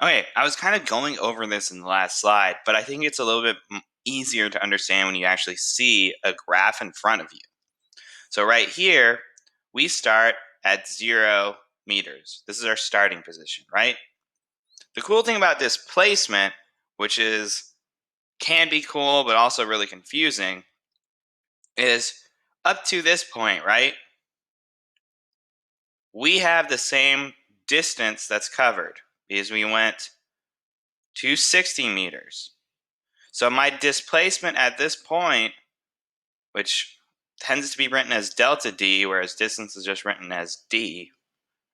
Okay, I was kind of going over this in the last slide, but I think it's a little bit easier to understand when you actually see a graph in front of you. So right here, we start at 0 meters. This is our starting position, right? The cool thing about displacement, which can be cool but also really confusing, is up to this point, right? We have the same distance that's covered because we went 260 meters. So my displacement at this point, which tends to be written as delta d, whereas distance is just written as d,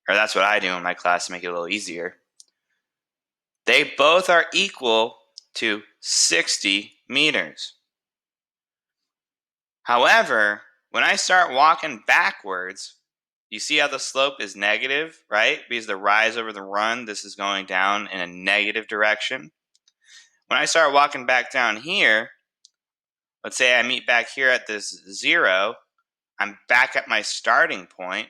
or that's what I do in my class to make it a little easier, they both are equal to 60 meters. However, when I start walking backwards, you see how the slope is negative, right? Because the rise over the run, this is going down in a negative direction. When I start walking back down here, let's say I meet back here at this 0, I'm back at my starting point.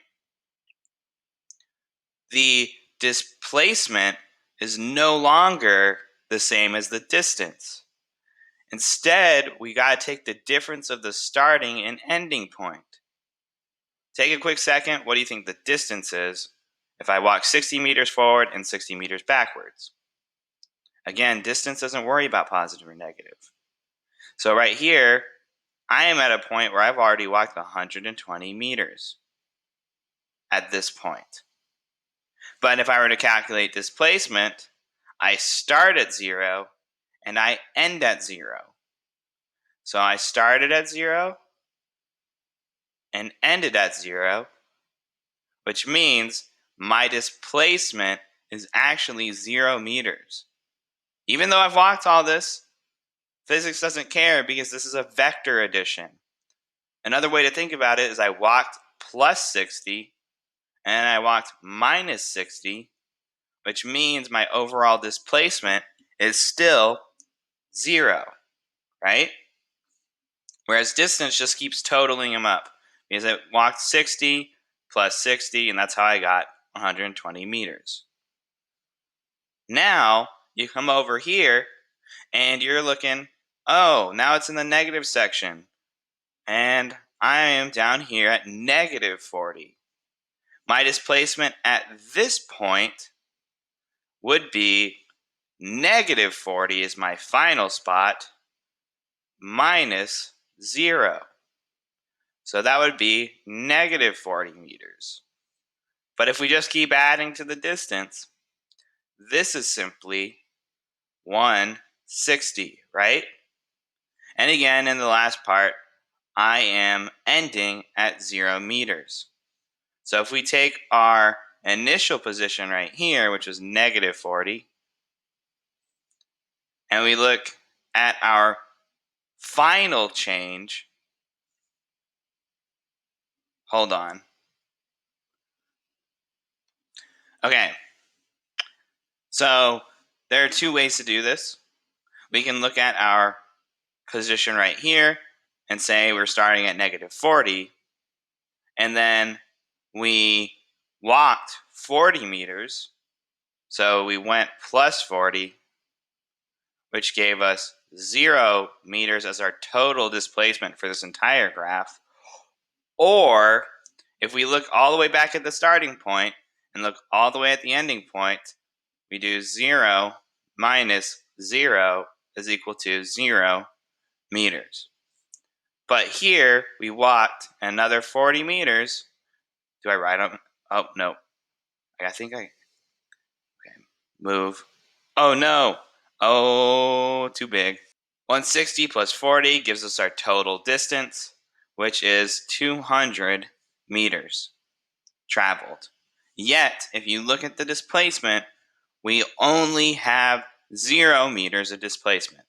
The displacement is no longer the same as the distance. Instead, we got to take the difference of the starting and ending point. Take a quick second. What do you think the distance is if I walk 60 meters forward and 60 meters backwards? Again, distance doesn't worry about positive or negative. So right here, I am at a point where I've already walked 120 meters at this point. But if I were to calculate displacement, I start at 0 and I end at 0. So I started at 0 and ended at 0, which means my displacement is actually 0 meters. Even though I've walked all this, physics doesn't care because this is a vector addition. Another way to think about it is I walked plus 60 and I walked minus 60, which means my overall displacement is still 0, right? Whereas distance just keeps totaling them up because it walked 60 plus 60, and that's how I got 120 meters. Now you come over here and you're looking, oh, now it's in the negative section. And I am down here at negative 40. My displacement at this point would be negative 40 is my final spot minus 0. So that would be negative 40 meters. But if we just keep adding to the distance, this is simply 160, right? And again, in the last part, I am ending at 0 meters. So if we take our initial position right here, which was negative 40, and we look at our final change, hold on. Okay, so there are two ways to do this. We can look at our position right here and say we're starting at negative 40, and then we walked 40 meters, so we went plus 40, which gave us 0 meters as our total displacement for this entire graph. Or if we look all the way back at the starting point and look all the way at the ending point, we do 0 minus 0 is equal to 0 meters. But here we walked another 40 meters. Do I write them? Oh, no. Okay, move. Oh, no. Oh, too big. 160 plus 40 gives us our total distance, which is 200 meters traveled. Yet, if you look at the displacement, we only have 0 meters of displacement.